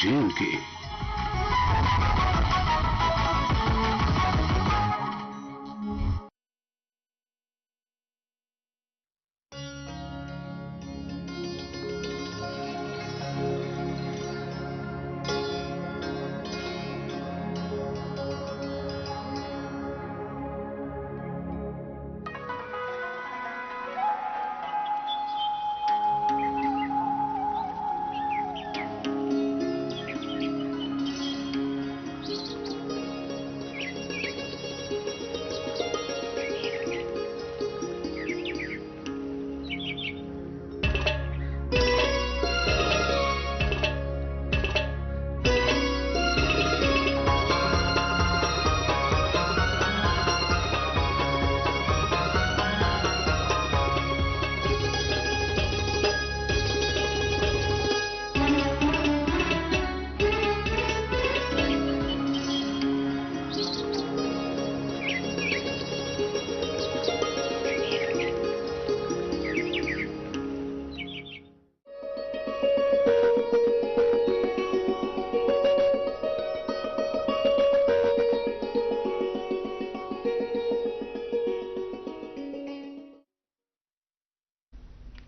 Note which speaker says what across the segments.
Speaker 1: J&K।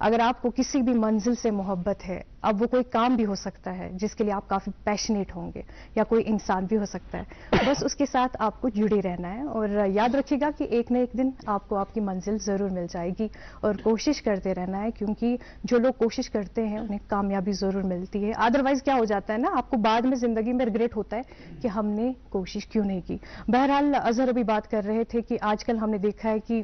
Speaker 2: اگر آپ کو کسی بھی منزل سے محبت ہے، اب وہ کوئی کام بھی ہو سکتا ہے جس کے لیے آپ کافی پیشنیٹ ہوں گے، یا کوئی انسان بھی ہو سکتا ہے، بس اس کے ساتھ آپ کو جڑے رہنا ہے، اور یاد رکھیے گا کہ ایک نہ ایک دن آپ کو آپ کی منزل ضرور مل جائے گی، اور کوشش کرتے رہنا ہے، کیونکہ جو لوگ کوشش کرتے ہیں انہیں کامیابی ضرور ملتی ہے. ادروائز کیا ہو جاتا ہے نا، آپ کو بعد میں زندگی میں ریگریٹ ہوتا ہے کہ ہم نے کوشش کیوں نہیں کی. بہرحال اظہر ابھی بات کر رہے تھے کہ آج کل ہم نے دیکھا ہے کہ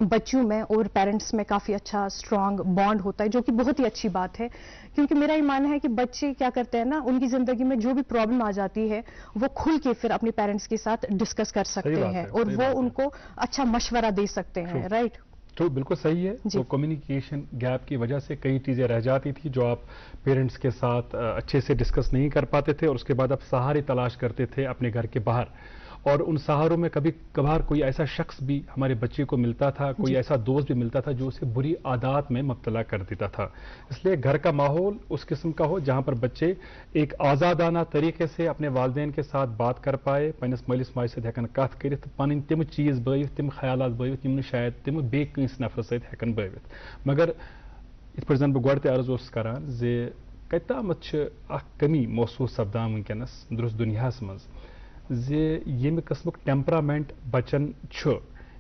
Speaker 2: بچوں میں اور پیرنٹس میں کافی اچھا اسٹرانگ بانڈ ہوتا ہے، جو کہ بہت ہی اچھی بات ہے، کیونکہ میرا یہ ماننا ہے کہ بچے کیا کرتے ہیں نا، ان کی زندگی میں جو بھی پرابلم آ جاتی ہے وہ کھل کے پھر اپنے پیرنٹس کے ساتھ ڈسکس کر سکتے ہیں، اور وہ ان کو اچھا مشورہ دے سکتے ہیں. رائٹ؟
Speaker 3: تو بالکل صحیح ہے. تو کمیونیکیشن گیپ کی وجہ سے کئی چیزیں رہ جاتی تھی جو آپ پیرنٹس کے ساتھ اچھے سے ڈسکس نہیں کر پاتے تھے، اور اس کے بعد آپ سہارے تلاش کرتے تھے اپنے گھر کے باہر، اور ان سہاروں میں کبھی کبھار کوئی ایسا شخص بھی ہمارے بچے کو ملتا تھا، کوئی ایسا دوست بھی ملتا تھا جو اسے بری عادات میں مبتلا کر دیتا تھا. اس لیے گھر کا ماحول اس قسم کا ہو جہاں پر بچے ایک آزادانہ طریقے سے اپنے والدین کے ساتھ بات کر پائے، پنس مالس ماجہ سۭتۍ ہیکن کتھ کٔرِتھ، پنٕنۍ تم چیز بٲوِتھ، تم خیالات بٲوِتھ یِم نہٕ شاید تم بیٚیہِ کٲنٛسہِ نفرٕ سۭتۍ ہیکن بٲوِتھ. مگر یِتھ پٲٹھۍ زن بہٕ گۄڈٕ تہِ عرض اوسُس کران زِ کتہِ تامتھ چھِ اکھ کمی محسوٗس سپدان وٕنکیٚنس درست دُنیاہس منٛز زِ ییٚمہِ قٕسمُک ٹیمپرامنٹ بچن چھُ،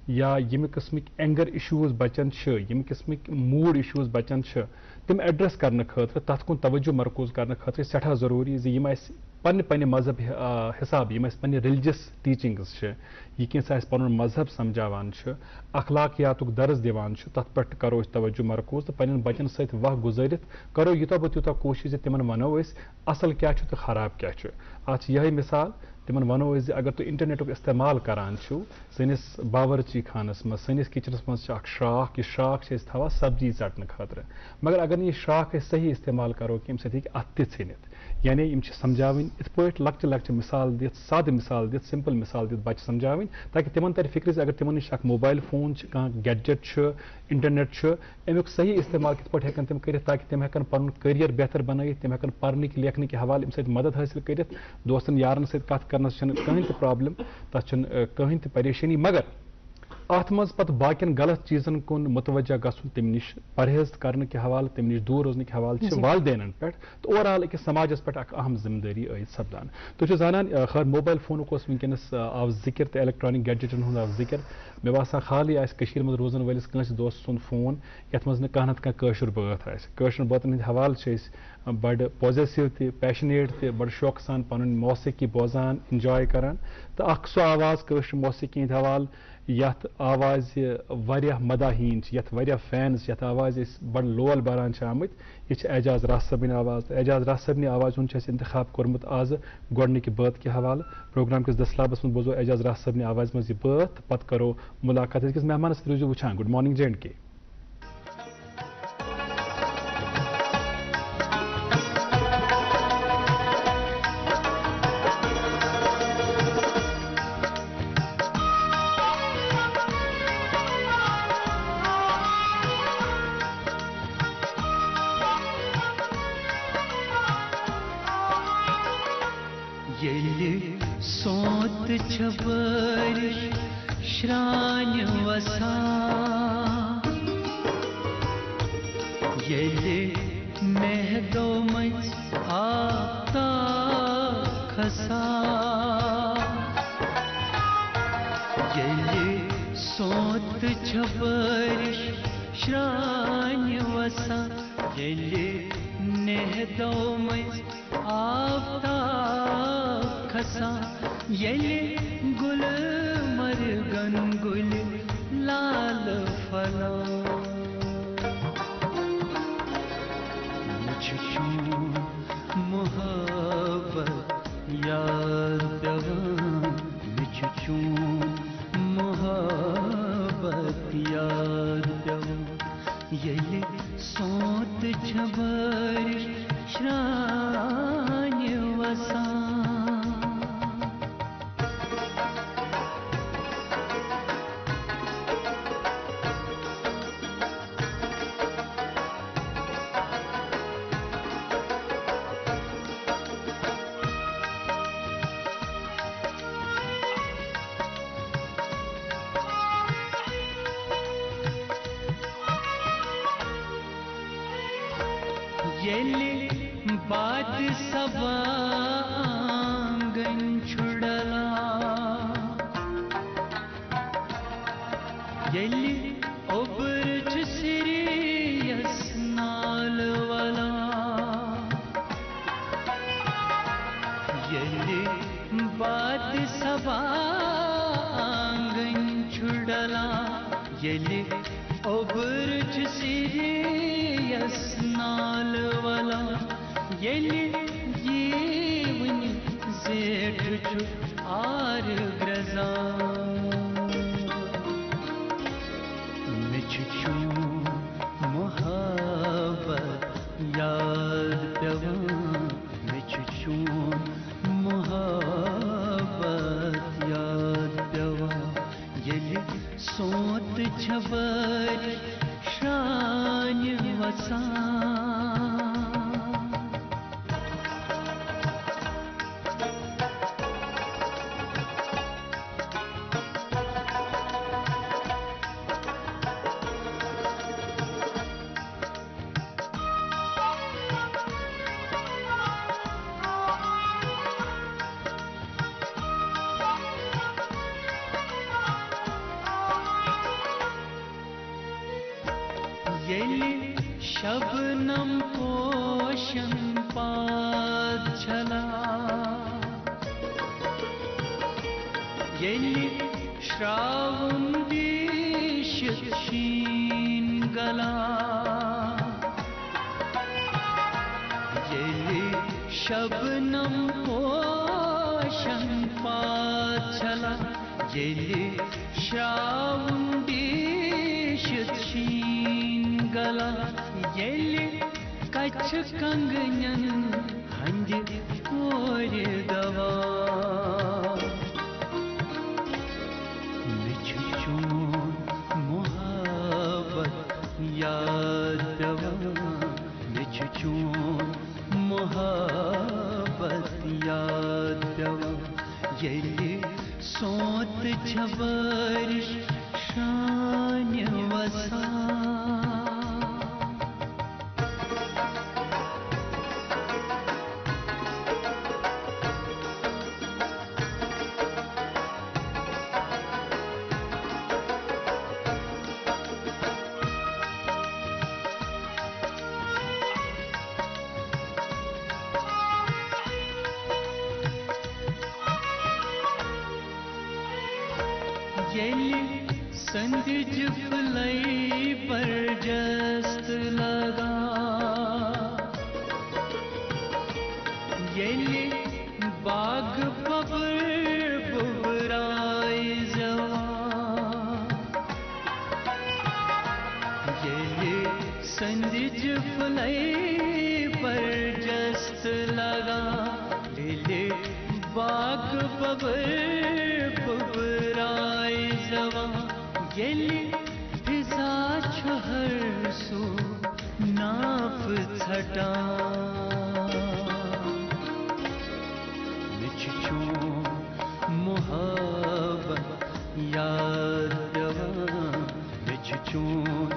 Speaker 3: یا ییٚمہِ قٕسمٕکۍ اینگر اِشوٗز بچن چھِ، ییٚمہِ قٕسمٕکۍ موٗڈ اِشوٗز بچن چھِ، تِم ایڈریس کرنہٕ خٲطرٕ، تتھ کُن توجہ مرکوز کرنہٕ خٲطرٕ سٮ۪ٹھاہ ضروٗری زِ یِم اَسہِ پننہِ مذہب حساب، یِم اَسہِ پننہِ ریلجس ٹیٖچنگز چھِ، یہِ کینٛژھا اَسہِ پنُن مذہب سمجھاوان چھُ، اخلاقیاتُک درس دِوان چھُ، تتھ پٮ۪ٹھ کرو أسۍ توجہ مرکوز تہٕ پننٮ۪ن بچن سۭتۍ وقت گُزٲرِتھ کرو یوٗتاہ بہٕ تیوٗتاہ کوٗشش زِ تِمن ونو أسۍ اصل کیٛاہ چھُ تہٕ خراب کیٛاہ چھُ. اتھ چھِ یِہے مثال، تِمن ونو أسۍ زِ اگر تُہۍ انٹرنیٹُک استعمال کران چھِو سٲنِس باورچی خانس منٛز، سٲنِس کچنس منٛز چھِ اکھ شراکھ، یہِ شراکھ چھِ أسۍ تھاوان سبزی ژٹنہٕ خٲطرٕ، مگر اگر نہٕ یہِ شراکھ أسۍ صحیح استعمال کرو کینٛہہ اَمہِ سۭتۍ ہیٚکہِ اتھٕ تہِ ژھیٚنِتھ. یعنی یِم چھِ سمجھاوٕنۍ یِتھ پٲٹھۍ لۄکچہِ لۄکچہِ مثال دِتھ، سادٕ مثال دِتھ، سمپل مثال دِتھ بچہِ سمجھاوٕنۍ، تاکہِ تِمن ترِ فکرِ زِ اگر تِمن نِش اکھ موبایل فون چھُ، کانٛہہ گیڈجٹ چھُ، انٹرنیٹ چھُ، امیُک صحیح استعمال کِتھ پٲٹھۍ ہیٚکن تِم کٔرِتھ تاکہِ تِم ہیٚکن پنُن کٔریَر بہتر بنٲیِتھ، تِم ہیٚکن پرنٕکۍ لیکھنٕکۍ حوالہٕ اَمہِ سۭتۍ مدد حٲصِل کٔرِتھ، دوستن یارن سۭتۍ کتھ کرنس چھنہٕ کٕہٕنۍ تہِ پرابلم، تتھ چھنہٕ کٕہٕنۍ تہِ پریشٲنی. مگر اتھ منٛز پتہٕ باقین غلط چیٖزن کُن متوجہ گژھُن، تمہِ نِش پرہیز کرنہٕ کہِ حوالہٕ، تمہِ نِش دوٗر روزنٕکۍ حوالہٕ چھِ والدینن پٮ۪ٹھ تہٕ اوور آل أکِس سماجس پٮ۪ٹھ اکھ اہم ذمہٕ دٲری عٲید سپدان. تُہۍ چھِو زانان خٲر موبایل فونُک اوس وٕنکیٚنس آو ذِکر تہٕ الیکٹرانک گیڈجٹن ہُنٛد آو ذِکر. مےٚ باسان حالٕے آسہِ کٔشیٖرِ منٛز روزن وٲلِس کٲنٛسہِ دوست سُنٛد فون یتھ منٛز نہٕ کانٛہہ نتہٕ کانٛہہ کٲشُر بٲتھ آسہِ. کٲشرٮ۪ن بٲتن ہٕنٛدۍ حوالہٕ چھِ أسۍ بڑٕ پازِٹِو تہِ، پیشنیٹ تہِ، بڑٕ شوقہٕ سان پنٕنۍ موسیقی بوزان، انجاے کران، تہٕ اکھ سُہ آواز کٲشرِ موسیقی ہٕنٛدۍ حوالہٕ یتھ آوازِ واریاہ مداحیٖن چھِ، یتھ واریاہ فینٕز چھِ، یتھ آوازِ أسۍ بڑٕ لول بران چھِ آمٕتۍ، یہِ چھِ اعجاز راز صٲبٕنۍ آواز. تہٕ اعجاز راز صٲبنہِ آوازِ ہُنٛد چھُ اَسہِ انتخاب کوٚرمُت آزٕ گۄڈنِکہِ بٲتھ کہِ حوالہٕ. پروگرام کِس دٔسلابس منٛز بوزو اعجاز راز صٲبنہِ آوازِ منٛز یہِ بٲتھ تہٕ پتہٕ کرو مُلاقات. أزکِس مہمانس سۭتۍ روٗزِو وٕچھان. گُڈ مارنِنٛگ جے اینڈ کے.
Speaker 4: سونت چھبرش شرانہ وسان، ییٚلہِ مہدو منٛز آفتاب کھسان، ییٚلہِ سونت چھبرش شرانہ وسان، ییٚلہِ مہدو منٛز آفتاب کھسان، ییٚلہِ گُلمرگن گُلہِ لال پھلان، مےٚ چھُ چون محبت یاد پیوان، مےٚ چھُ چون محبت یاد پیوان، ییٚلہِ سونت چھبرش شرانہِ وسان. ییٚلہِ باد صبا آنگن چھُڑلان ییٚلہِ اوٚبر چھُ سِریَس نالہٕ وَلان ییٚلہِ باد صبا آنگن چھُڑلان ییٚلہِ اوٚبر چھُ سِریَس نالہٕ وَلان ییٚلہِ ییٖوٕنۍ زیٹھٕ چھُ آرِ گرٛزان مےٚ چھُ چون محبت یاد پٮ۪وان مےٚ چھُ چون محبت یاد پٮ۪وان ییٚلہِ سونٛتہٕ چھےٚ بارِش شرٛانہِ وسان ییٚلہِ شبنم پوشن پات چھلان ییٚلہِ شراوُن بیٖشِتھ شیٖن گلان ییٚلہِ شبنم پوشن پات چھلان ییٚلہِ شراوُن بیٖشِتھ شیٖن گلان ییٚلہِ کچھِ کنگنن ہندِ کورِ دوان مےٚ چھُ چون محبت یاد پٮ۪وان مےٚ چھُ چون محبت یاد پٮ۪وان ییٚلہِ سونٛتہٕ چھےٚ بارِش شرٛانہِ وسان ییٚلہِ سندٕج پھٕلے برجست لگان ییٚلہِ باغہٕ ببر بُبرایہِ زٮ۪وان ییٚلہِ سندٕج پھٕلے برجست لگان ییٚلہِ باغہٕ ببر بُبرایہِ زٮ۪وان ییٚلہِ فضا چھُ ہر سُہ نافہٕ ژھٹان مےٚ چھُ چون محبت یاد پٮ۪وان مےٚ چھُ چون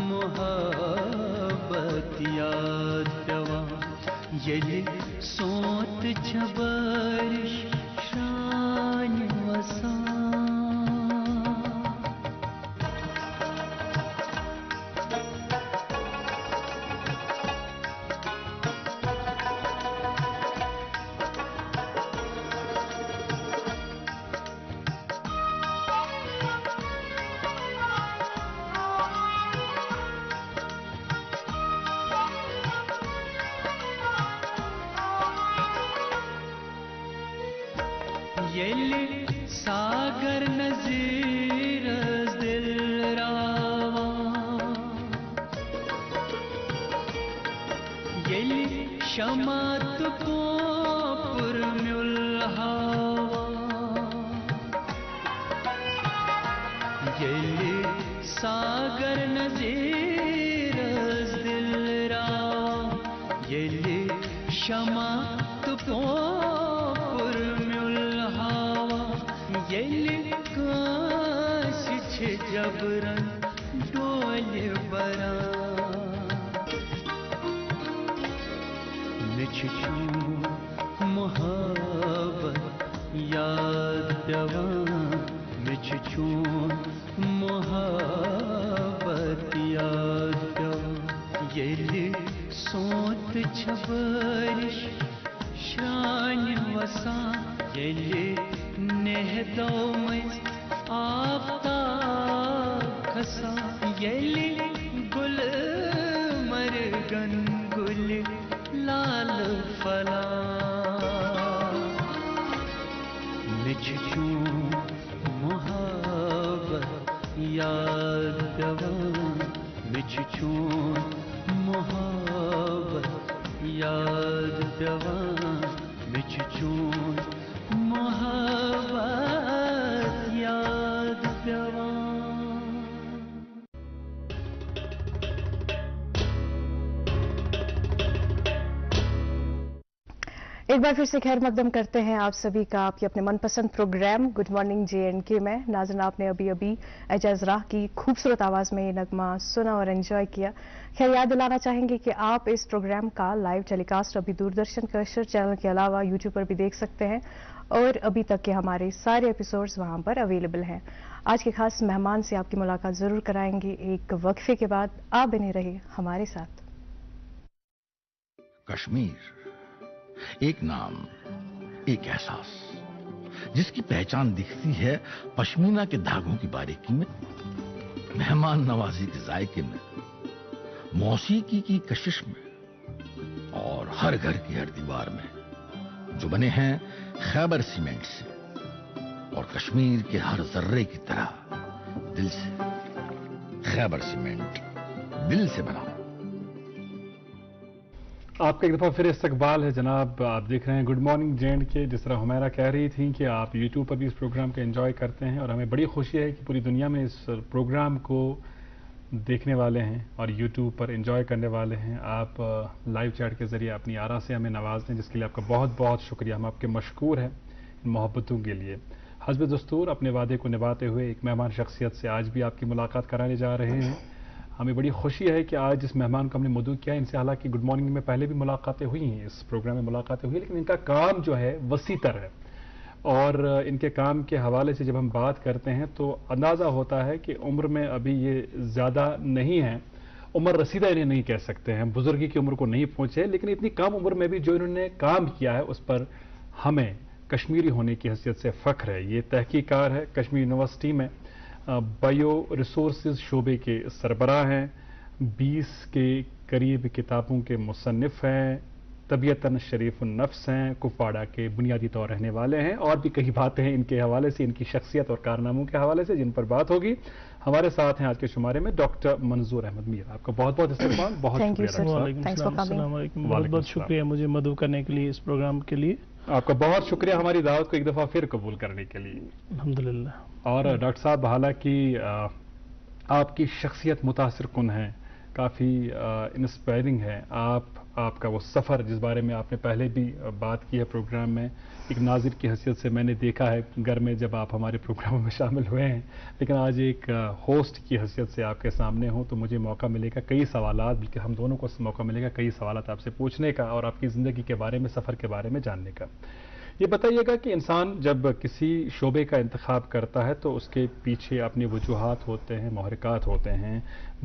Speaker 4: محبت یاد پٮ۪وان ییٚلہِ سونٛتہٕ چھےٚ بارِش شرٛانہِ وسان ییٚلہِ ساگر نظیٖرس دِل راوان ییٚلہِ شمع تہٕ پوپُر میُل ہاوان ییٚلہِ ساگر نظیٖرس دِل راوان ییٚلہِ شمع تہٕ پوپُر میُل ہاوان ییٚلہِ کٲنٛسہِ چھِ جبرن ڈولہِ بران چون محبت یاد پیوان مچ چون محبت یاد پیوان ییٚلہِ سونٛت چھِ بٲرِش شرٛانہِ وسان ییٚلہِ نہدو مٔنٛزۍ آفتاب کھسان ییٚلہِ گُلمرگن گُلہِ لال پھلان مےٚ چھِ چون محبت یاد پیوان مےٚ چھِ چون محبت یاد پیوان مےٚ چھِ چون محبت یاد پیوان.
Speaker 2: ایک بار پھر سے خیر مقدم کرتے ہیں آپ سبھی کا آپ کے اپنے من پسند پروگرام گڈ مارننگ JNK میں. ناظرین آپ نے ابھی اعجاز راہ کی خوبصورت آواز میں یہ نغمہ سنا اور انجوائے کیا. خیر یاد دلانا چاہیں گے کہ آپ اس پروگرام کا لائیو ٹیلی کاسٹ ابھی دوردرشن کشر چینل کے علاوہ یوٹیوب پر بھی دیکھ سکتے ہیں اور ابھی تک کے ہمارے سارے ایپیسوڈز وہاں پر اویلیبل ہیں. آج کے خاص مہمان سے آپ کی ملاقات ضرور کرائیں گے ایک وقفے کے بعد. آپ بنے رہے ہمارے ساتھ.
Speaker 5: کشمیر ایک نام، ایک احساس جس کی پہچان دکھتی ہے پشمینہ کے دھاگوں کی باریکی میں، مہمان نوازی کے ذائقے میں، موسیقی کی کشش میں اور ہر گھر کی ہر دیوار میں، جو بنے ہیں خیبر سیمنٹ سے اور کشمیر کے ہر ذرے کی طرح دل سے. خیبر سیمنٹ دل سے بنا.
Speaker 3: آپ کا ایک دفعہ پھر استقبال ہے جناب. آپ دیکھ رہے ہیں گڈ مارننگ JNK. جس طرح حمیرہ کہہ رہی تھیں کہ آپ یوٹیوب پر بھی اس پروگرام کو انجوائے کرتے ہیں اور ہمیں بڑی خوشی ہے کہ پوری دنیا میں اس پروگرام کو دیکھنے والے ہیں اور یوٹیوب پر انجوائے کرنے والے ہیں. آپ لائیو چیٹ کے ذریعے اپنی آرا سے ہمیں نواز دیں، جس کے لیے آپ کا بہت بہت شکریہ. ہم آپ کے مشکور ہیں ان محبتوں کے لیے. حسب دستور اپنے وعدے کو نبھاتے ہوئے ایک مہمان شخصیت سے آج بھی آپ کی ملاقات کرانے جا رہے ہیں. ہمیں بڑی خوشی ہے کہ آج اس مہمان کو ہم نے مدعو کیا. ان سے حالانکہ گڈ مارننگ میں پہلے بھی ملاقاتیں ہوئی ہیں، اس پروگرام میں ملاقاتیں ہوئی، لیکن ان کا کام جو ہے وسیع تر ہے اور ان کے کام کے حوالے سے جب ہم بات کرتے ہیں تو اندازہ ہوتا ہے کہ عمر میں ابھی یہ زیادہ نہیں ہیں. عمر رسیدہ انہیں نہیں کہہ سکتے ہیں، بزرگی کی عمر کو نہیں پہنچے، لیکن اتنی کم عمر میں بھی جو انہوں نے کام کیا ہے اس پر ہمیں کشمیری ہونے کی حیثیت سے فخر ہے. یہ تحقیقار ہے، کشمیر یونیورسٹی میں بائیو ریسورسز شعبے کے سربراہ ہیں، 20 کے قریب کتابوں کے مصنف ہیں، طبیعتاً شریف النفس ہیں، کپواڑہ کے بنیادی طور رہنے والے ہیں. اور بھی کئی باتیں ہیں ان کے حوالے سے، ان کی شخصیت اور کارناموں کے حوالے سے جن پر بات ہوگی. ہمارے ساتھ ہیں آج کے شمارے میں ڈاکٹر منظور احمد میر. آپ کا بہت بہت استقبال. بہت شکریہ.
Speaker 6: وعلیکم السلام. السلام علیکم. بہت بہت شکریہ مجھے مدعو کرنے کے لیے اس پروگرام کے لیے.
Speaker 3: آپ کا بہت شکریہ ہماری دعوت کو ایک دفعہ پھر قبول کرنے کے لیے.
Speaker 6: الحمدللہ.
Speaker 3: اور ڈاکٹر صاحب حالانکہ آپ کی شخصیت متاثر کن ہے، کافی انسپائرنگ ہے. آپ کا وہ سفر جس بارے میں آپ نے پہلے بھی بات کی ہے پروگرام میں، ایک ناظر کی حیثیت سے میں نے دیکھا ہے گھر میں جب آپ ہمارے پروگراموں میں شامل ہوئے ہیں، لیکن آج ایک ہوسٹ کی حیثیت سے آپ کے سامنے ہوں تو مجھے موقع ملے گا کئی سوالات، بلکہ ہم دونوں کو موقع ملے گا کئی سوالات آپ سے پوچھنے کا اور آپ کی زندگی کے بارے میں، سفر کے بارے میں جاننے کا. یہ بتائیے گا کہ انسان جب کسی شعبے کا انتخاب کرتا ہے تو اس کے پیچھے اپنے وجوہات ہوتے ہیں، محرکات ہوتے ہیں.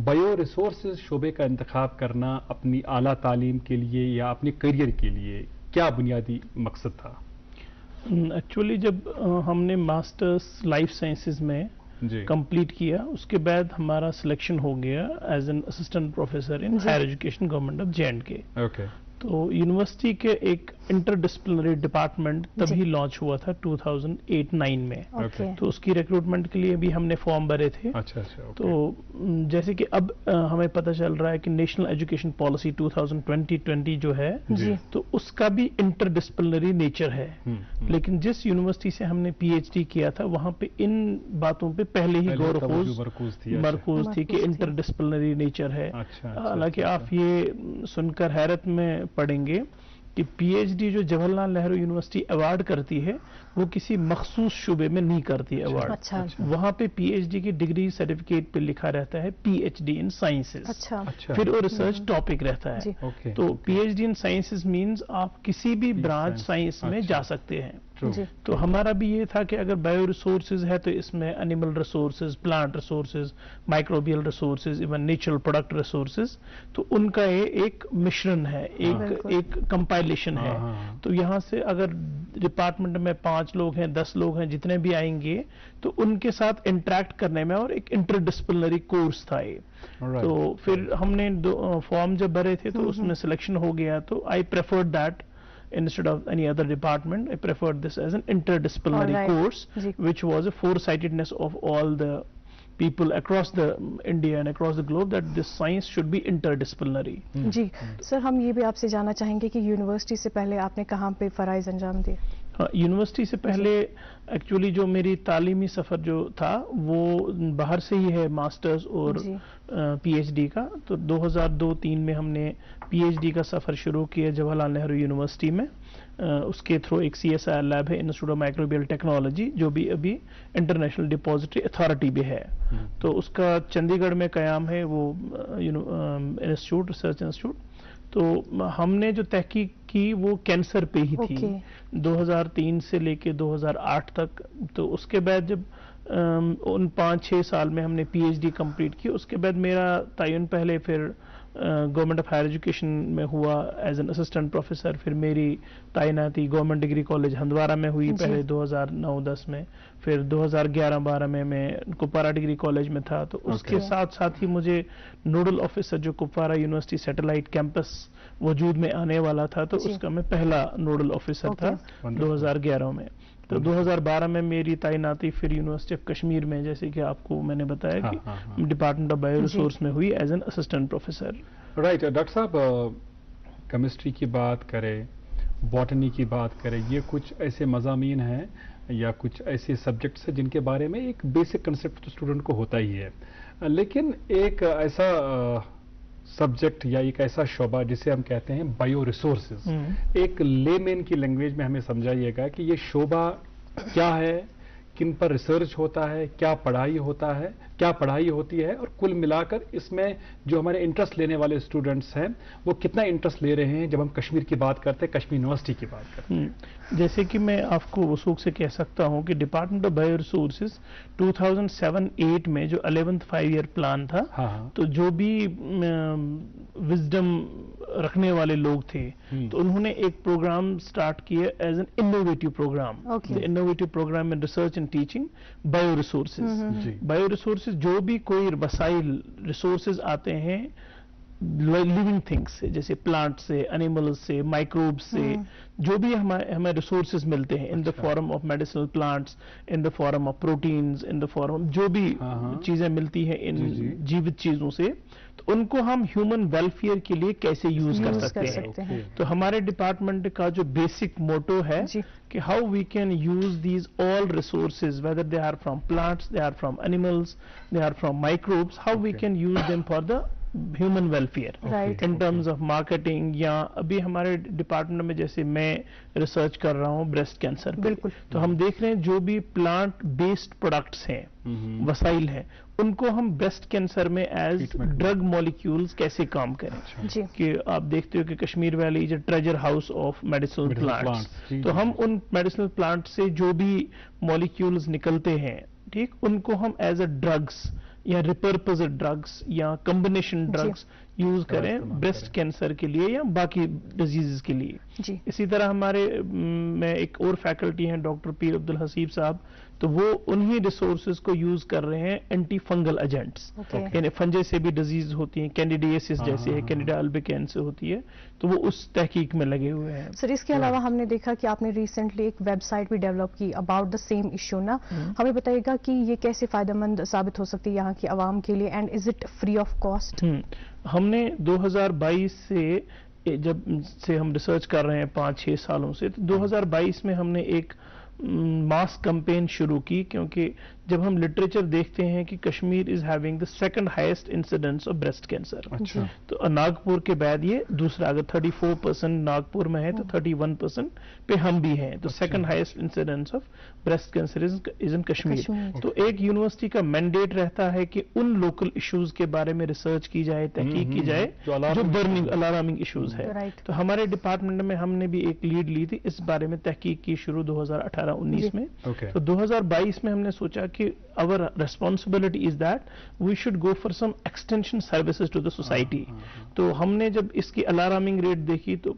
Speaker 3: بائیو ریسورسز شعبے کا انتخاب کرنا اپنی اعلیٰ تعلیم کے لیے یا اپنے کیریئر کے لیے کیا بنیادی مقصد تھا؟
Speaker 6: ایکچولی جب ہم نے ماسٹرز لائف سائنسز میں کمپلیٹ کیا، اس کے بعد ہمارا سلیکشن ہو گیا as an assistant professor in higher education government of JNK. تو یونیورسٹی کے ایک انٹر ڈسپلنری ڈپارٹمنٹ تبھی لانچ ہوا تھا 2008-9 میں. تو اس کی ریکروٹمنٹ کے لیے بھی ہم نے فارم بھرے تھے. تو جیسے کہ اب ہمیں پتہ چل رہا ہے کہ نیشنل ایجوکیشن پالیسی 2020 جو ہے تو اس کا بھی انٹر ڈسپلنری نیچر ہے. لیکن جس یونیورسٹی سے ہم نے PhD کیا تھا وہاں پہ ان باتوں پہ پہلے ہی غور و خوض مرکوز تھی کہ انٹر ڈسپلنری نیچر ہے. حالانکہ آپ یہ سن کر حیرت میں پڑیں گے کہ پی ایچ ڈی جو جواہر لال نہرو یونیورسٹی ایوارڈ کرتی ہے وہ کسی مخصوص شعبے میں نہیں کرتی ایوارڈ.
Speaker 2: اچھا.
Speaker 6: وہاں پہ پی ایچ ڈی کی ڈگری سرٹیفکیٹ پہ لکھا رہتا ہے پی ایچ ڈی ان سائنسز.
Speaker 2: اچھا.
Speaker 6: پھر وہ ریسرچ ٹاپک رہتا ہے.
Speaker 3: اوکے.
Speaker 6: تو پی ایچ ڈی ان سائنسز مینز آپ کسی بھی برانچ سائنس میں جا سکتے ہیں. تو ہمارا بھی یہ تھا کہ اگر بایو ریسورسز ہے تو اس میں animal resources, plant resources, microbial resources, even natural product resources, تو ان کا یہ ایک مشرن ہے، ایک کمپائلیشن ہے. تو یہاں سے اگر ڈپارٹمنٹ میں 5 لوگ ہیں، 10 لوگ ہیں، جتنے بھی آئیں گے تو ان کے ساتھ انٹریکٹ کرنے میں، اور ایک انٹر ڈسپلنری کورس تھا یہ. تو پھر ہم نے فارم جب بھرے تھے تو اس میں سلیکشن ہو گیا. تو I preferred that instead of any other department. I preferred this as an interdisciplinary course, which was a foresightedness of all the people across the India and across the globe that this science should be interdisciplinary.
Speaker 2: جی سر، ہم یہ بھی آپ سے جاننا چاہیں گے کہ university سے پہلے آپ نے کہاں پہ فرائض انجام دیے؟
Speaker 6: یونیورسٹی سے پہلے ایکچولی جو میری تعلیمی سفر جو تھا وہ باہر سے ہی ہے، ماسٹرز اور پی ایچ ڈی کا. تو 2002-03 میں ہم نے پی ایچ ڈی کا سفر شروع کیا جواہر لال نہرو یونیورسٹی میں. اس کے تھرو ایک سی ایس آئی لیب ہے، انسٹیٹیوٹ آف مائکروبیل ٹیکنالوجی، جو بھی ابھی انٹرنیشنل ڈپازیٹری اتھارٹی بھی ہے. تو اس کا چندی گڑھ میں قیام ہے وہ انسٹیٹیوٹ، ریسرچ انسٹیٹیوٹ. تو ہم نے جو تحقیق کی وہ کینسر پہ ہی تھی 2003 سے لے کے 2008 تک. تو اس کے بعد جب ان 5-6 سال میں ہم نے پی ایچ ڈی کمپلیٹ کی، اس کے بعد میرا تعین پہلے پھر گورنمنٹ آف ہائر ایجوکیشن میں ہوا ایز این اسسٹنٹ پروفیسر. پھر میری تعیناتی گورنمنٹ ڈگری کالج ہندوارہ میں ہوئی پہلے 2009-10 میں. پھر 2011-12 میں کپوارہ ڈگری کالج میں تھا. تو اس کے ساتھ ساتھ ہی مجھے نوڈل آفیسر جو کپوارہ یونیورسٹی سیٹلائٹ کیمپس وجود میں آنے والا تھا، تو اس کا میں پہلا نوڈل آفیسر تھا 2011 میں. تو 2012 میں میری تعیناتی پھر یونیورسٹی آف کشمیر میں، جیسے کہ آپ کو میں نے بتایا کہ ڈپارٹمنٹ آف بایو ریسورس میں ہوئی as an assistant professor.
Speaker 3: Right. Doctor صاحب، کیمسٹری کی بات کریں، باٹنی کی بات کریں، یہ کچھ ایسے مضامین ہیں یا کچھ ایسے سبجیکٹس ہیں جن کے بارے میں ایک بیسک کنسیپٹ تو اسٹوڈنٹ کو ہوتا ہی ہے، لیکن ایک ایسا سبجیکٹ یا ایک ایسا شعبہ جسے ہم کہتے ہیں بایو ریسورسز، ایک لے مین کی لینگویج میں ہمیں سمجھائیے گا کہ یہ شعبہ کیا ہے، کن پر ریسرچ ہوتا ہے، کیا پڑھائی ہوتی ہے، اور کل ملا کر اس میں جو ہمارے انٹرسٹ لینے والے اسٹوڈنٹس ہیں وہ کتنا انٹرسٹ لے رہے ہیں جب ہم کشمیر کی بات کرتے ہیں، کشمیر یونیورسٹی کی بات کرتے ہیں.
Speaker 6: جیسے کہ میں آپ کو وثوق سے کہہ سکتا ہوں کہ ڈپارٹمنٹ آف بایو ریسورسز 2007-08 میں جو 11th 5 year پلان تھا، تو جو بھی وزڈم رکھنے والے لوگ تھے تو انہوں نے ایک پروگرام سٹارٹ کیا as an innovative programme. Innovative programme in research and teaching bio resources. Bio resources جو بھی کوئی وسائل ریسورسز آتے ہیں لیونگ تھنگس سے، جیسے پلانٹ سے، اینیملز سے، مائکروبس سے، جو بھی ہمیں ریسورسز ملتے ہیں in the form of medicinal plants, in the form of proteins, in the form جو بھی چیزیں ملتی ہیں ان جیوت چیزوں سے، تو ان کو ہم ہیومن ویلفیئر کے لیے کیسے یوز کر سکتے ہیں. تو ہمارے ڈپارٹمنٹ کا جو بیسک موٹو ہے کہ how we can use these all resources whether they are from plants, they are from animals, they are from microbes, how we can use them for the human welfare in terms of marketing. یا ابھی ہمارے department میں جیسے میں research کر رہا ہوں breast cancer, بالکل، تو ہم دیکھ رہے ہیں جو بھی پلانٹ بیسڈ پروڈکٹس ہیں، وسائل ہیں، ان کو ہم بریسٹ کینسر میں ایز ڈرگ مالیکیولز کیسے کام کریں. کہ آپ دیکھتے ہو کہ Kashmir valley is a treasure house of medicinal plants. تو ہم ان میڈیسنل پلانٹ سے جو بھی مالیکیولز نکلتے ہیں، ٹھیک، ان کو ہم ایز اے ڈرگس یا ریپرپزڈ ڈرگس یا کمبینیشن ڈرگس یوز کریں بریسٹ کینسر کے لیے یا باقی ڈیزیز کے لیے. اسی طرح ہمارے میں ایک اور فیکلٹی ہیں ڈاکٹر پیر عبدالحسیب صاحب، تو وہ انہی ریسورسز کو یوز کر رہے ہیں اینٹی فنگل ایجنٹس. یعنی فنجے سے بھی ڈیزیز ہوتی ہیں، کینڈیڈیسس جیسے ہے، کینیڈا البیکین سے ہوتی ہے، تو وہ اس تحقیق میں لگے ہوئے ہیں.
Speaker 2: سر، اس کے علاوہ ہم نے دیکھا کہ آپ نے ریسنٹلی ایک ویب سائٹ بھی ڈیولپ کی اباؤٹ دا سیم ایشو نا. ہمیں بتائیے گا کہ یہ کیسے فائدہ مند ثابت ہو سکتی ہے یہاں کی عوام کے لیے، and is it free of cost?
Speaker 6: ہم نے 2022 سے جب سے ہم ریسرچ کر رہے ہیں 5-6 سالوں سے، تو 2022 میں ہم نے ایک ماس کمپین شروع کی، کیونکہ جب ہم لٹریچر دیکھتے ہیں کہ Kashmir is having the second highest incidence of breast cancer.
Speaker 3: اچھا.
Speaker 6: تو ناگپور کے بعد یہ دوسرا، اگر 34% ناگپور میں ہے تو 31% پہ ہم بھی ہیں. تو second highest incidence of breast cancer is in Kashmir. تو ایک یونیورسٹی کا مینڈیٹ رہتا ہے کہ ان لوکل ایشوز کے بارے میں ریسرچ کی جائے، تحقیق کی جائے جو برننگ الارمنگ ایشوز ہے. تو ہمارے ڈپارٹمنٹ میں ہم نے بھی ایک لیڈ لی تھی اس بارے میں تحقیق کی شروع 2018-19 میں. تو 2022 میں ہم نے سوچا کہ our responsibility is that we should go for some extension services to the society. تو ہم نے جب اس کی الارمنگ ریٹ دیکھی تو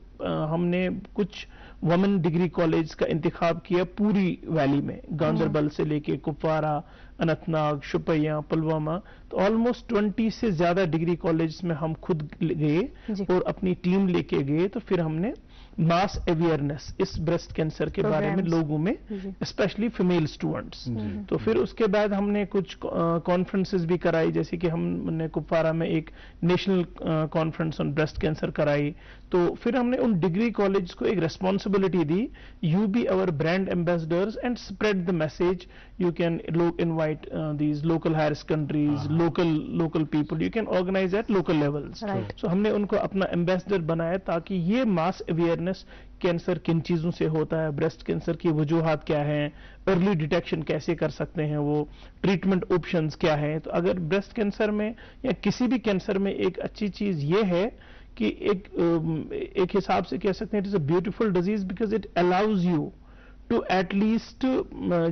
Speaker 6: ہم نے کچھ وومن ڈگری کالج کا انتخاب کیا پوری ویلی میں، گاندربل سے لے کے کپوارہ، اننت ناگ، شوپیاں، پلوامہ. تو آلموسٹ 20 سے زیادہ ڈگری کالج میں ہم خود گئے اور اپنی ٹیم لے کے گئے. تو پھر ہم نے ماس اویئرنیس اس بریسٹ کینسر کے بارے میں لوگوں میں، اسپیشلی فیمیل اسٹوڈنٹس. تو پھر اس کے بعد ہم نے کچھ کانفرنسز بھی کرائی، جیسے کہ ہم نے کپوارہ میں ایک national conference on breast cancer کرائی. تو پھر ہم نے ان ڈگری کالج کو ایک ریسپانسبلٹی دی، you be our brand ambassadors and spread the message. You can invite these local higher secondaries, local people, you can organise at local levels. So ہم نے ان کو اپنا ایمبیسڈر بنایا تاکہ یہ ماس اویئرنیس، کینسر کن چیزوں سے ہوتا ہے، بریسٹ کینسر کی وجوہات کیا ہیں، ارلی ڈیٹیکشن کیسے کر سکتے ہیں، وہ ٹریٹمنٹ آپشنز کیا ہیں. تو اگر بریسٹ کینسر میں یا کسی بھی کینسر میں ایک اچھی چیز یہ ہے کہ ایک حساب سے کہہ سکتے ہیں it is a beautiful disease because it allows you to at least,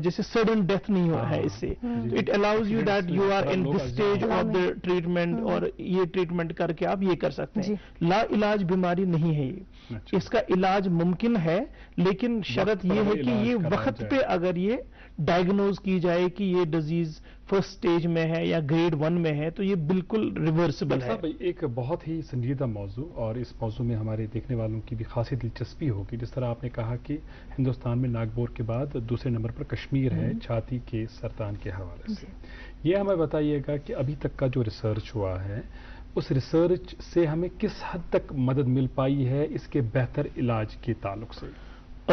Speaker 6: جیسے سڈن ڈیتھ نہیں ہوا ہے اس سے. It allows you that you are in this stage of the treatment اور یہ ٹریٹمنٹ کر کے آپ یہ کر سکتے ہیں. لا علاج بیماری نہیں ہے یہ، اس کا علاج ممکن ہے، لیکن شرط یہ ہے کہ یہ وقت پہ اگر یہ ڈائگنوز کی جائے کہ یہ ڈیزیز فرسٹ سٹیج میں ہے یا گریڈ 1 میں ہے تو یہ بالکل ریورسبل ہے.
Speaker 3: ایک بہت ہی سنجیدہ موضوع، اور اس موضوع میں ہمارے دیکھنے والوں کی بھی خاصی دلچسپی ہوگی. جس طرح آپ نے کہا کہ ہندوستان میں ناگپور کے بعد دوسرے نمبر پر کشمیر ہے چھاتی کے سرطان کے حوالے سے. یہ ہمیں بتائیے گا کہ ابھی تک کا جو ریسرچ ہوا ہے اس ریسرچ سے ہمیں کس حد تک مدد مل پائی ہے اس کے بہتر علاج کے تعلق سے؟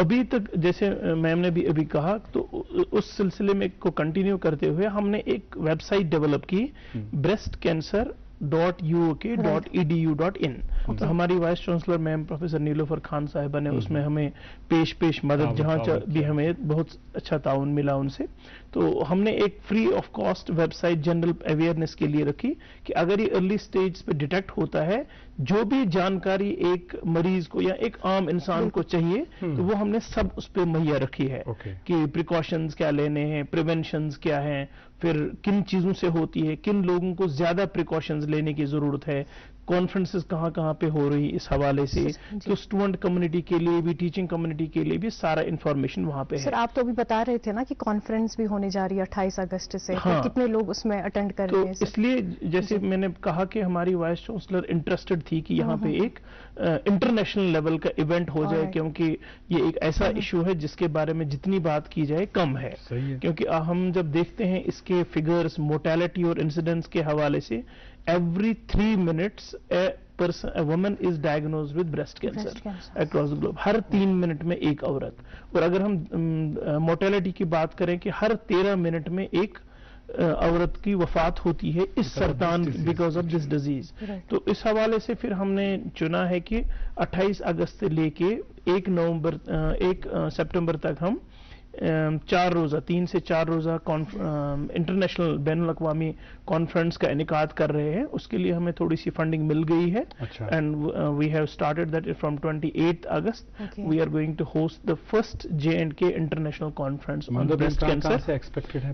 Speaker 6: ابھی تک جیسے میم نے بھی ابھی کہا تو اس سلسلے میں کو کنٹینیو کرتے ہوئے ہم نے ایک ویب سائٹ ڈیولپ کی breastcancer.uk.edu.in. تو ہماری وائس چانسلر میم پروفیسر نیلوفر خان صاحبہ نے اس میں ہمیں پیش مدد جہاں بھی ہمیں بہت اچھا تعاون ملا ان سے. تو ہم نے ایک free of cost website general awareness کے لیے رکھی کہ اگر یہ ارلی سٹیج پہ ڈیٹیکٹ ہوتا ہے، جو بھی جانکاری ایک مریض کو یا ایک عام انسان کو چاہیے تو وہ ہم نے سب اس پہ مہیا رکھی ہے کہ پریکاشنز کیا لینے ہیں، پریونشنز کیا ہیں، پھر کن چیزوں سے ہوتی ہے، کن لوگوں کو زیادہ پریکاشنز لینے کی ضرورت ہے، کانفرنسز کہاں پہ ہو رہی اس حوالے سے. تو اسٹوڈنٹ کمیونٹی کے لیے بھی، ٹیچنگ کمیونٹی کے لیے بھی سارا انفارمیشن وہاں پہ ہے.
Speaker 2: سر آپ تو ابھی بتا رہے تھے نا کہ کانفرنس بھی ہونے جا رہی ہے 28 اگست سے، کتنے لوگ اس میں اٹینڈ کر رہے ہیں؟
Speaker 6: تو اس لیے جیسے میں نے کہا کہ ہماری وائس چانسلر انٹرسٹڈ تھی کہ یہاں پہ ایک انٹرنیشنل لیول کا ایونٹ ہو جائے، کیونکہ یہ ایک ایسا ایشو ہے جس کے بارے میں جتنی بات کی جائے کم ہے. کیونکہ ہم جب دیکھتے ہیں اس کے فگرز موٹیلٹی اور انسیڈنس کے حوالے سے، every 3 minutes a woman is diagnosed with breast cancer across the globe. Hare 3 minute میں ایک عورت. اور اگر ہم موٹیلٹی کی بات کریں کہ ہر 13 منٹ میں ایک عورت کی وفات ہوتی ہے اس سرطان بیکاز آف دس ڈیزیز. تو اس حوالے سے پھر ہم نے چنا ہے کہ 28 اگست سے لے کے 1 سپٹمبر تک ہم 4 روزہ 3 سے 4 روزہ انٹرنیشنل بین الاقوامی کانفرنس کا انعقاد کر رہے ہیں. اس کے لیے ہمیں تھوڑی سی فنڈنگ مل گئی ہے and we have started that from 28 August we are going to host the first J&K international conference on breast cancer.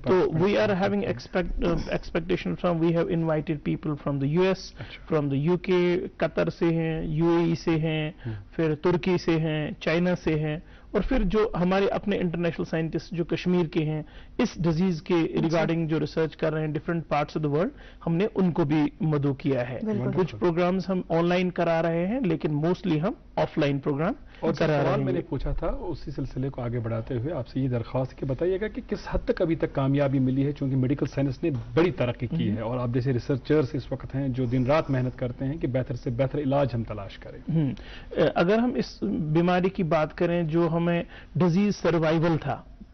Speaker 6: تو we are having expectation from, we have invited people from the US، from the UK، Qatar سے ہیں، UAE سے ہیں، پھر ترکی سے ہیں، China سے ہیں، اور پھر جو ہمارے اپنے انٹرنیشنل سائنٹسٹ جو کشمیر کے ہیں اس ڈیزیز کے ریگارڈنگ جو ریسرچ کر رہے ہیں different parts of the world, ہم نے ان کو بھی مدعو کیا ہے. کچھ پروگرامز ہم آن لائن کرا رہے ہیں لیکن موسٹلی ہم آف لائن پروگرام کرا رہے ہیں.
Speaker 3: میں نے پوچھا تھا اسی سلسلے کو آگے بڑھاتے ہوئے آپ سے یہ درخواست کہ بتائیے گا کہ کس حد تک ابھی تک کامیابی ملی ہے، چونکہ میڈیکل سائنس نے بڑی ترقی کی ہے اور آپ جیسے ریسرچرز اس وقت ہیں جو دن رات محنت کرتے ہیں کہ بہتر سے بہتر علاج ہم تلاش کریں.
Speaker 6: اگر ہم اس بیماری کی بات کریں جو ہمیں ڈیزیز سروائیول تھا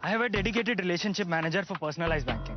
Speaker 7: I have a dedicated relationship manager for personalized banking.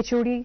Speaker 2: HOD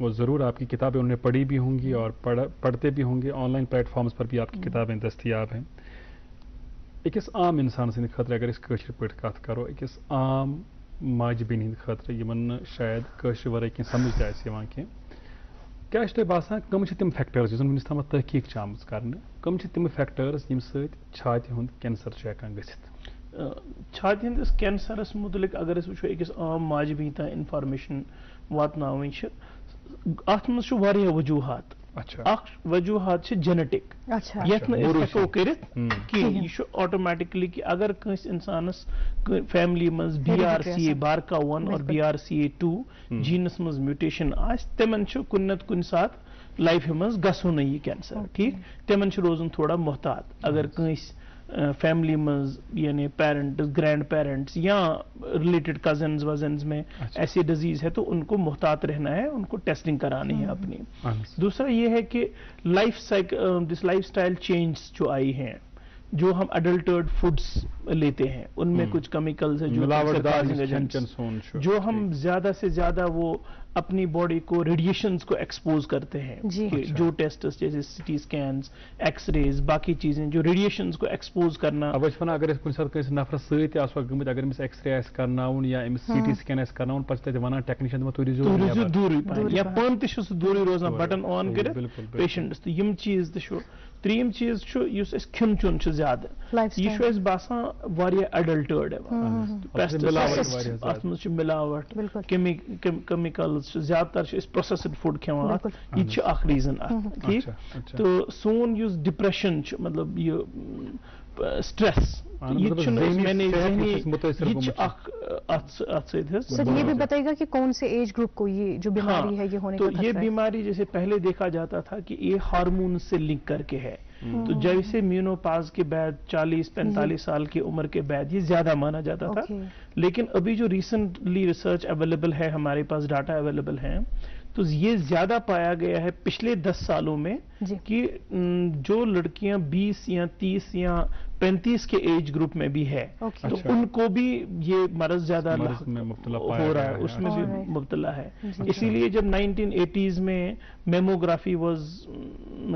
Speaker 3: وہ ضرور آپ کی کتابیں انہوں نے پڑھی بھی ہوں گی اور پڑھتے بھی ہوں گے. آن لائن پلیٹ فارمز پر بھی آپ کی کتابیں دستیاب ہیں. اکس عام انسان سند خاطر اگر اس کاشر پٹ کت کرو, اکس عام ماجہ بین ہند خاطر یمن شاید کاشر ورائے کی سمجھ تہ آسہِ یوان کینٛہہ, کیا تۄہہِ باسان کم چھِ تِم فیکٹرز یُس زن وٕنیُس تامتھ تحقیق چھِ آمٕژ کرنہٕ, کم چھِ تِم فیکٹرز ییٚمہِ سۭتۍ چھاتہِ ہُنٛد کینسر چھُ ہٮ۪کان گٔژھِتھ؟
Speaker 6: چھاتہِ ہٕنٛدِس کینسرس متعلق اگر أسۍ وٕچھو أکِس عام ماجہِ بیٚنہِ تام انفارمیشن واتناوٕنۍ چھِ, اتھ منٛز چھُ واریاہ وجوہات. اکھ وجوہات چھِ جینیٹک, یتھ نہٕ أسۍ ہٮ۪کو کٔرِتھ کینٛہہ. یہِ چھُ آٹومیٹکلی کہِ اگر کٲنٛسہِ انسانس فیملی منٛز BRCA BRCA1 اور BRCA2 جینس منٛز میوٹیشن آسہِ, تِمن چھُ کُنہِ نتہٕ کُنہِ ساتہٕ لایفہِ منٛز گژھُنٕے یہِ کینسر. ٹھیٖک, تِمن چھُ روزُن تھوڑا محتاط. اگر کٲنٛسہِ فیملی منٛز یعنی پیرنٹس گرینڈ پیرنٹس یا ریلیٹڈ کزنز وزنز میں ایسی ڈیزیز ہے تو ان کو محتاط رہنا ہے, ان کو ٹیسٹنگ کرانی ہے اپنی. دوسرا یہ ہے کہ لائف اسٹائل چینج جو آئی ہیں, جو ہم اڈلٹرڈ فوڈس لیتے ہیں ان میں کچھ کیمیکلز ہیں جو ہم زیادہ سے زیادہ وہ اپنی باڈی کو ریڈیشنز کو ایکسپوز کرتے ہیں. جو ٹیسٹس جیسے سٹی اسکینز, ایکس ریز, باقی چیزیں جو ریڈیشنز کو ایکسپوز کرنا.
Speaker 3: اب ونان اگر کُنہِ ساتہٕ کٲنٛسہِ نفرس سۭتۍ آسو گٔمٕتۍ, اگر أمِس ایکس رے آسہِ کرناوُن یا أمِس CT سکین آسہِ کرناوُن, پتہٕ چھِ تتہِ ونان ٹیکنیشن دپان تُہۍ روٗزِو
Speaker 6: دوٗرٕے پہن, یا پانہٕ تہِ چھُ سُہ دوٗرٕے روزان بٹن آن کٔرِتھ پیشنٹس. تہٕ یِم چیٖز تہِ چھُ. ترٛیٚیِم چیٖز چھُ یُس اَسہِ کھیوٚن چیوٚن چھُ زیادٕ, یہِ چھُ اَسہِ باسان واریاہ اڈلٹرڈ یِوان. اتھ منٛز چھِ مِلاوٹ, کیمِکلز چھِ, زیادٕ تر چھِ أسۍ پروسیسڈ فوڈ کھٮ۪وان. اتھ یہِ تہِ چھُ اکھ ریٖزن اتھ. ٹھیٖک, تہٕ سون یُس ڈپریشن چھُ, مطلب یہِ سٹریس, یہ
Speaker 2: بھی بتائے گا کہ کون سے ایج گروپ کو یہ جو بیماری ہے یہ ہونے کا خطرہ ہے؟
Speaker 6: تو یہ بیماری جیسے پہلے دیکھا جاتا تھا کہ یہ ہارمون سے لنک کر کے ہے, تو جیسے مینوپاز کے بعد 40-45 سال کی عمر کے بعد یہ زیادہ مانا جاتا تھا. لیکن ابھی جو ریسنٹلی ریسرچ اویلیبل ہے, ہمارے پاس ڈاٹا اویلیبل ہے, تو یہ زیادہ پایا گیا ہے پچھلے 10 سالوں میں کہ جو لڑکیاں 20 یا 30 یا 35 کے ایج گروپ میں بھی ہے تو ان کو بھی یہ مرض زیادہ ہو رہا ہے, اس میں بھی مبتلا ہے. اسی لیے جب 1980s میں mammography was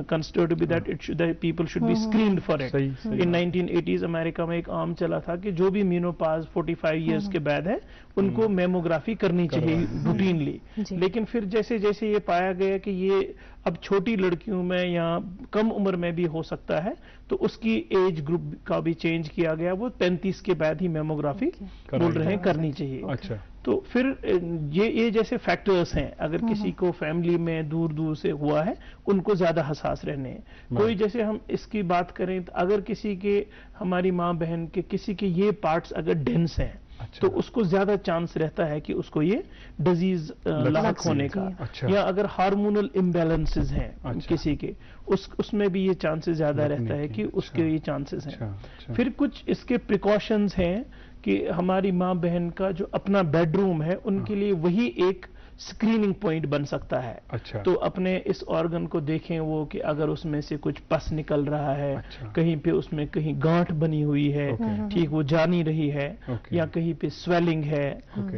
Speaker 6: considered to be that people should be screened for it. In 1980s امریکہ میں ایک عام چلا تھا کہ جو بھی مینوپاز 45 ایئرس کے بعد ہے ان کو میموگرافی کرنی چاہیے روٹینلی. لیکن پھر جیسے جیسے یہ پایا گیا کہ یہ اب چھوٹی لڑکیوں میں یا کم عمر میں بھی ہو سکتا ہے, تو اس کی ایج گروپ کا بھی چینج کیا گیا, وہ 35 کے بعد ہی میموگرافی بول رہے ہیں کرنی چاہیے. تو پھر یہ جیسے فیکٹرز ہیں, اگر کسی کو فیملی میں دور دور سے ہوا ہے ان کو زیادہ حساس رہنے ہیں. کوئی جیسے ہم اس کی بات کریں تو اگر کسی کے, ہماری ماں بہن کے کسی کے یہ پارٹس اگر ڈینس ہیں تو اس کو زیادہ چانس رہتا ہے کہ اس کو یہ ڈیزیز لاحق ہونے کا. یا اگر ہارمونل امبیلنسز ہیں کسی کے, اس میں بھی یہ چانسز زیادہ رہتا ہے کہ اس کے یہ چانسز ہیں. پھر کچھ اس کے پریکاشنز ہیں کہ ہماری ماں بہن کا جو اپنا بیڈ روم ہے ان کے لیے وہی ایک اسکریننگ پوائنٹ بن سکتا ہے. تو اپنے اس آرگن کو دیکھیں وہ کہ اگر اس میں سے کچھ پس نکل رہا ہے, کہیں پہ اس میں کہیں گانٹھ بنی ہوئی ہے, ٹھیک وہ جا نہیں رہی ہے, یا کہیں پہ سویلنگ ہے,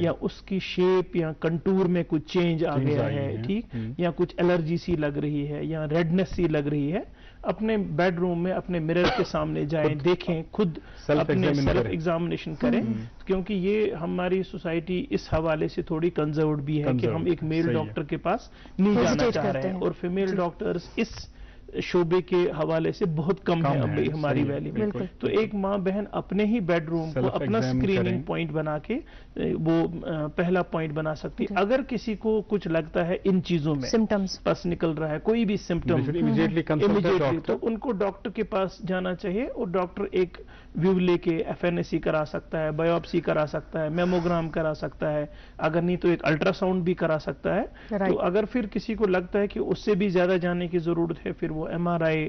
Speaker 6: یا اس کی شیپ یا کنٹور میں کچھ چینج آ گیا ہے, ٹھیک, یا کچھ الرجی سی لگ رہی ہے یا ریڈنس سی لگ رہی ہے, اپنے بیڈ روم میں اپنے مرر کے سامنے جائیں, دیکھیں, خود اپنے سیلف ایگزامینیشن کریں. کیونکہ یہ ہماری سوسائٹی اس حوالے سے تھوڑی کنزروڈ بھی ہے کہ ہم ایک میل ڈاکٹر کے پاس نہیں جانا چاہ رہے ہیں, اور فیمیل ڈاکٹرز اس شعبے کے حوالے سے بہت کم ہے ہماری ویلی میں. تو ایک ماں بہن اپنے ہی بیڈ روم کو اپنا اسکریننگ پوائنٹ بنا کے وہ پہلا پوائنٹ بنا سکتی. اگر کسی کو کچھ لگتا ہے ان چیزوں میں پس نکل رہا ہے, کوئی بھی سمٹم, امیڈیٹلی تو ان کو ڈاکٹر کے پاس جانا چاہیے, اور ڈاکٹر ایک ویو لے کے FNAC کرا سکتا ہے, بایوپسی کرا سکتا ہے, میموگرام کرا سکتا ہے, اگر نہیں تو ایک الٹرا ساؤنڈ بھی کرا سکتا ہے. تو اگر پھر کسی کو لگتا ہے کہ اس سے بھی زیادہ جانے کی ضرورت ہے, پھر وہ MRI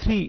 Speaker 6: 3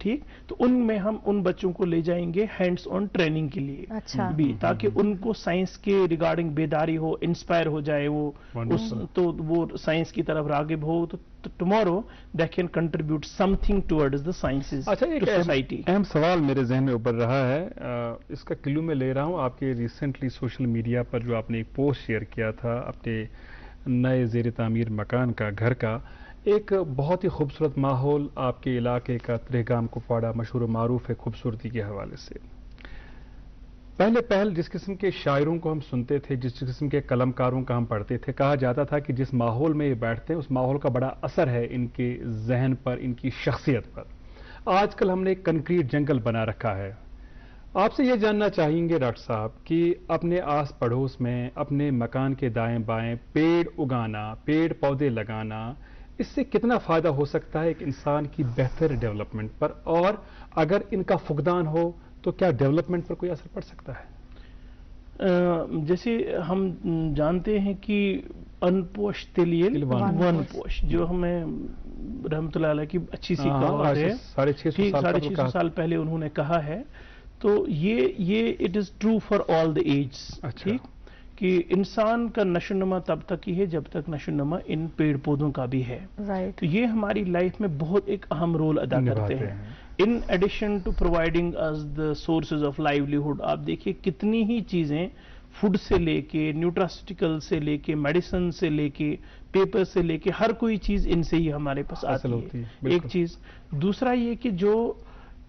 Speaker 6: ٹھیک. تو ان میں ہم ان بچوں کو لے جائیں گے ہینڈس آن ٹریننگ کے لیے بھی, تاکہ ان کو سائنس کے ریگارڈنگ بیداری ہو, انسپائر ہو جائے وہ تو وہ سائنس کی طرف راغب ہو, تو tomorrow they can contribute something towards the sciences to society.
Speaker 3: اہم سوال میرے ذہن میں ابھر رہا ہے, اس کا کلو میں لے رہا ہوں آپ کے ریسنٹلی سوشل میڈیا پر جو آپ نے ایک پوسٹ شیئر کیا تھا اپنے نئے زیر تعمیر مکان کا, گھر کا, ایک بہت ہی خوبصورت ماحول آپ کے علاقے کا تریگام کپواڑہ مشہور و معروف ہے خوبصورتی کے حوالے سے. پہل جس قسم کے شاعروں کو ہم سنتے تھے, جس قسم کے قلمکاروں کا ہم پڑھتے تھے, کہا جاتا تھا کہ جس ماحول میں یہ بیٹھتے ہیں اس ماحول کا بڑا اثر ہے ان کے ذہن پر, ان کی شخصیت پر. آج کل ہم نے ایک کنکریٹ جنگل بنا رکھا ہے. آپ سے یہ جاننا چاہیں گے ڈاکٹر صاحب کہ اپنے آس پڑوس میں اپنے مکان کے دائیں بائیں پیڑ اگانا, پیڑ پودے لگانا, اس سے کتنا فائدہ ہو سکتا ہے ایک انسان کی بہتر ڈیولپمنٹ پر, اور اگر ان کا فقدان ہو تو کیا ڈیولپمنٹ پر کوئی اثر پڑ سکتا ہے؟
Speaker 6: جیسے ہم جانتے ہیں کہ ان پوش تلیل ون پوش, جو ہمیں رحمت اللہ علیہ کی اچھی سی کہاوت ہے, 650 سال پہلے انہوں نے کہا ہے. تو یہ it is true for all the ages, ٹھیک, کہ انسان کا نشو نما تب تک ہی ہے جب تک نشو نما ان پیڑ پودوں کا بھی ہے. تو یہ ہماری لائف میں بہت ایک اہم رول ادا کرتے ہیں. In addition to providing us the sources of livelihood, آپ دیکھیے کتنی ہی چیزیں فوڈ سے لے کے, نیوٹراسٹیکل سے لے کے, میڈیسن سے لے کے, پیپر سے لے کے, ہر کوئی چیز ان سے ہی ہمارے پاس آتی ہے. ایک چیز. دوسرا یہ کہ جو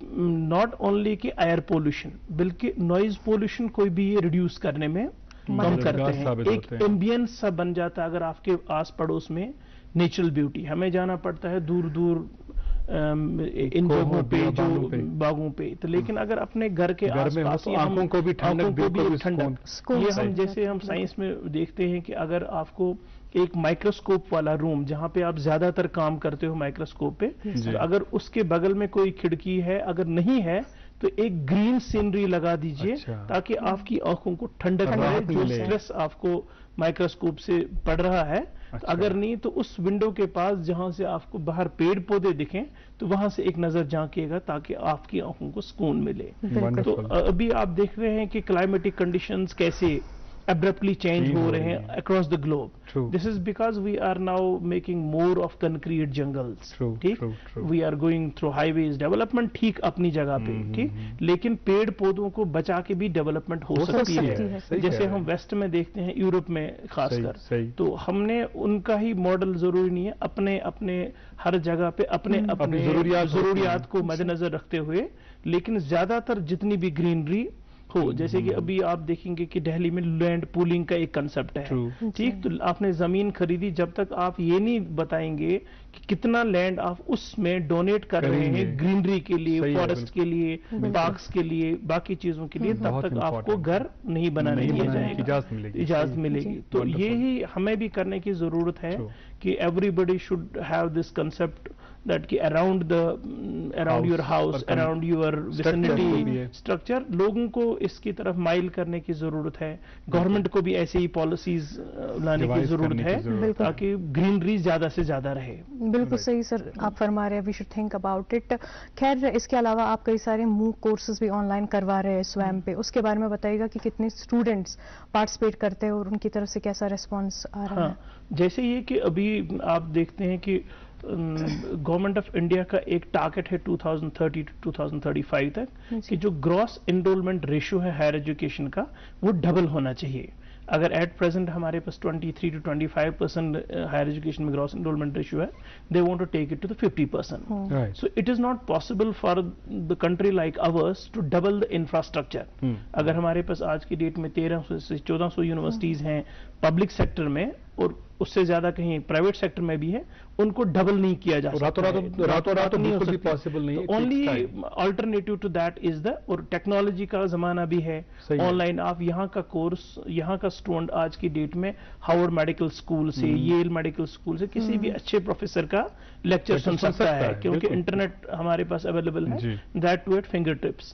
Speaker 6: ناٹ اونلی کہ ایئر پولوشن بلکہ نوائز پولوشن کوئی بھی یہ ریڈیوس کرنے میں کم کرتے ہیں. ایک ایمبینس سا بن جاتا ہے اگر آپ کے آس پڑوس میں نیچرل بیوٹی. ہمیں جانا پڑتا ہے دور دور ان جگہوں پہ, جو باغوں پہ, تو لیکن اگر اپنے گھر کے آس پاس آنکھوں کو بھی ٹھنڈک, یہ ہم جیسے ہم سائنس میں دیکھتے ہیں کہ اگر آپ کو ایک مائکروسکوپ والا روم جہاں پہ آپ زیادہ تر کام کرتے ہو مائکروسکوپ پہ, تو اگر اس کے بغل میں کوئی کھڑکی ہے, اگر نہیں ہے تو ایک گرین سینری لگا دیجئے تاکہ آپ کی آنکھوں کو ٹھنڈک ملے. جو سٹریس آپ کو مائکروسکوپ سے پڑ رہا ہے, اگر نہیں تو اس ونڈو کے پاس جہاں سے آپ کو باہر پیڑ پودے دکھیں تو وہاں سے ایک نظر جھانکیے گا تاکہ آپ کی آنکھوں کو سکون ملے. تو ابھی آپ دیکھ رہے ہیں کہ کلائمیٹک کنڈیشنز کیسے abruptly change ہو رہے ہیں across the globe. This is because we are now making more of concrete jungles. ٹھیک, we are going through highways. development ٹھیک اپنی جگہ پہ ٹھیک, لیکن پیڑ پودوں کو بچا کے بھی ڈیولپمنٹ ہو سکتی ہے. جیسے ہم ویسٹ میں دیکھتے ہیں, یورپ میں خاص کر, تو ہم نے ان کا ہی ماڈل ضروری نہیں ہے, اپنے ہر جگہ پہ اپنے ضروریات کو مد نظر رکھتے ہوئے, لیکن زیادہ تر جتنی بھی گرینری ہو, جیسے کہ ابھی آپ دیکھیں گے کہ دہلی میں لینڈ پولنگ کا ایک کنسپٹ ہے. ٹھیک, تو آپ نے زمین خریدی, جب تک آپ یہ نہیں بتائیں گے کہ کتنا لینڈ آپ اس میں ڈونیٹ کر رہے ہیں گرینری کے لیے, فارسٹ کے لیے, پارکس کے لیے, باقی چیزوں کے لیے, تب تک آپ کو گھر نہیں بنانے دیا جائے گا, اجازت ملے گی. تو یہی ہمیں بھی کرنے کی ضرورت ہے کہ everybody should have this concept that around your house, around your vicinity structure, لوگوں کو اس کی طرف مائل کرنے کی ضرورت ہے. گورنمنٹ کو بھی ایسے ہی پالیسیز لانے کی ضرورت ہے تاکہ گرینری زیادہ سے زیادہ رہے.
Speaker 2: بالکل صحیح سر آپ فرما رہے ہیں, we should think about it. خیر, اس کے علاوہ آپ کئی سارے موک کورسز بھی آن لائن کروا رہے ہیں سویم پہ, اس کے بارے میں بتائیے گا کہ کتنے اسٹوڈنٹس پارٹیسپیٹ کرتے ہیں اور ان کی طرف سے کیسا ریسپانس آ رہا ہے؟
Speaker 6: جیسے یہ کہ ابھی آپ دیکھتے ہیں کہ گورنمنٹ آف انڈیا کا ایک ٹارگٹ ہے 2030 to 2035 تک کہ جو گراس انرولمنٹ ریشو ہے ہائر ایجوکیشن کا وہ ڈبل ہونا چاہیے. اگر ایٹ پریزنٹ ہمارے پاس 23 to 25% ہائر ایجوکیشن میں گراس انرولمنٹ ریشو ہے, they want to take it to 50%. So it is not possible for the country like ours to double the infrastructure. اگر ہمارے پاس آج کی ڈیٹ میں 1300 سے 1400 یونیورسٹیز ہیں پبلک سیکٹر میں, اور اس سے زیادہ کہیں پرائیویٹ سیکٹر میں بھی ہے, ان کو ڈبل نہیں کیا جا سکتا. راتوں بالکل بھی پاسبل نہیں. Only alternative to that is the, اور ٹیکنالوجی کا زمانہ بھی ہے, آن لائن آپ یہاں کا کورس, یہاں کا اسٹوڈنٹ آج کی ڈیٹ میں ہاورڈ میڈیکل اسکول سے, ییل میڈیکل اسکول سے کسی بھی اچھے پروفیسر کا لیکچر سن سکتا ہے, کیونکہ انٹرنیٹ ہمارے پاس اویلیبل ہے, that too at finger tips.